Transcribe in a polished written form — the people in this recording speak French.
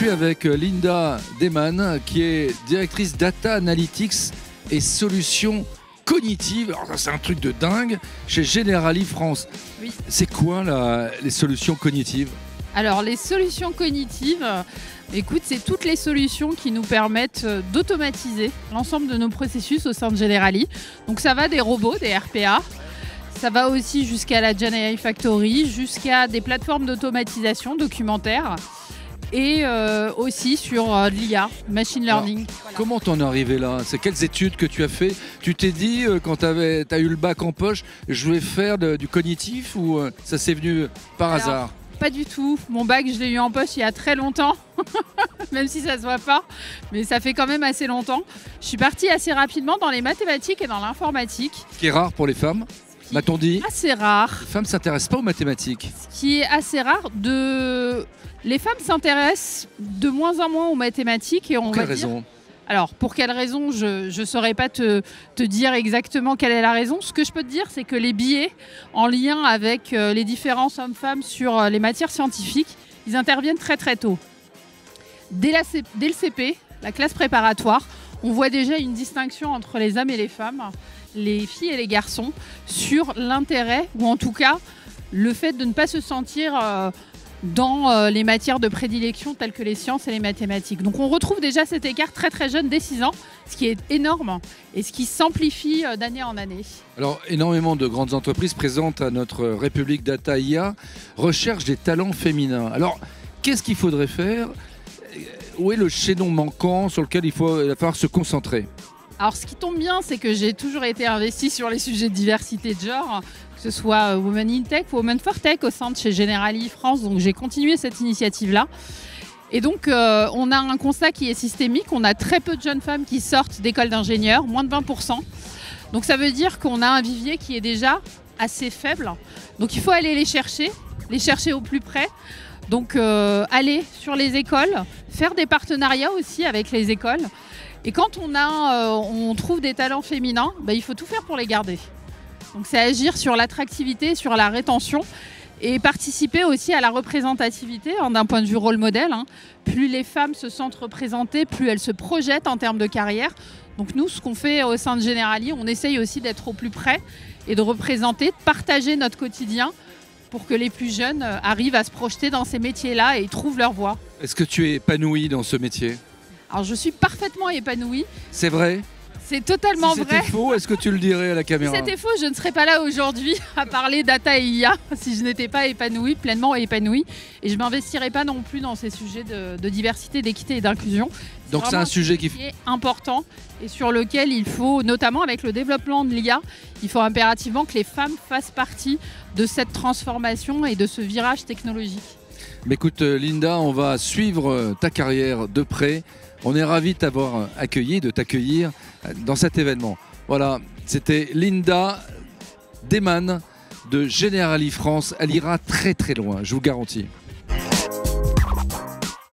suis avec Linda Deman, qui est directrice Data Analytics et Solutions Cognitives. Alors ça, c'est un truc de dingue chez Generali France. Oui. C'est quoi les solutions cognitives? Alors les solutions cognitives, écoute, c'est toutes les solutions qui nous permettent d'automatiser l'ensemble de nos processus au sein de Generali. Donc ça va des robots, des RPA, ça va aussi jusqu'à la Gen AI Factory, jusqu'à des plateformes d'automatisation documentaire et aussi sur de l'IA, machine learning. Alors, voilà. Comment t'en es arrivé là? C'est quelles études que tu as fait? Tu t'es dit quand tu as eu le bac en poche, je vais faire du cognitif, ou ça s'est venu par hasard? Pas du tout. Mon bac, je l'ai eu en poche il y a très longtemps, même si ça se voit pas, mais ça fait quand même assez longtemps. Je suis partie assez rapidement dans les mathématiques et dans l'informatique. Ce qui est rare pour les femmes, m'a-t-on dit? Assez rare. Les femmes ne s'intéressent pas aux mathématiques. Ce qui est assez rare, les femmes s'intéressent de moins en moins aux mathématiques et on Pour va quelle dire... raison? Alors, pour quelle raison, je ne saurais pas te dire exactement quelle est la raison. Ce que je peux te dire, c'est que les biais en lien avec les différences hommes-femmes sur les matières scientifiques, ils interviennent très très tôt. Dès le CP, la classe préparatoire, on voit déjà une distinction entre les hommes et les femmes, les filles et les garçons, sur l'intérêt, ou en tout cas le fait de ne pas se sentir... dans les matières de prédilection telles que les sciences et les mathématiques. Donc on retrouve déjà cet écart très très jeune, dès 6 ans, ce qui est énorme et ce qui s'amplifie d'année en année. Alors, énormément de grandes entreprises présentes à notre République Data IA recherchent des talents féminins. Alors, qu'est-ce qu'il faudrait faire? Où est le chaînon manquant sur lequel il va falloir se concentrer? Alors ce qui tombe bien, c'est que j'ai toujours été investie sur les sujets de diversité de genre, que ce soit Women in Tech ou Women for Tech au sein de chez Generali France, donc j'ai continué cette initiative-là. Et donc on a un constat qui est systémique, on a très peu de jeunes femmes qui sortent d'écoles d'ingénieurs, moins de 20%. Donc ça veut dire qu'on a un vivier qui est déjà assez faible. Donc il faut aller les chercher au plus près. Donc aller sur les écoles, faire des partenariats aussi avec les écoles. Et quand on trouve des talents féminins, il faut tout faire pour les garder. Donc c'est agir sur l'attractivité, sur la rétention et participer aussi à la représentativité d'un point de vue rôle modèle. Plus les femmes se sentent représentées, plus elles se projettent en termes de carrière. Donc nous, ce qu'on fait au sein de Generali, on essaye aussi d'être au plus près et de représenter, de partager notre quotidien pour que les plus jeunes arrivent à se projeter dans ces métiers-là et trouvent leur voie. Est-ce que tu es épanouie dans ce métier? Alors je suis parfaitement épanouie. C'est vrai? C'est totalement vrai. Si vrai. c'était faux, est-ce que tu le dirais à la caméra? Si c'était faux, je ne serais pas là aujourd'hui à parler data et IA si je n'étais pas épanouie, pleinement épanouie. Et je ne m'investirais pas non plus dans ces sujets de diversité, d'équité et d'inclusion. Donc c'est un sujet qui est important et sur lequel il faut, notamment avec le développement de l'IA, il faut impérativement que les femmes fassent partie de cette transformation et de ce virage technologique. Mais écoute Linda, on va suivre ta carrière de près. On est ravis de t'avoir accueilli, de t'accueillir dans cet événement. Voilà, c'était Linda Deman de Generali France. Elle ira très très loin, je vous garantis.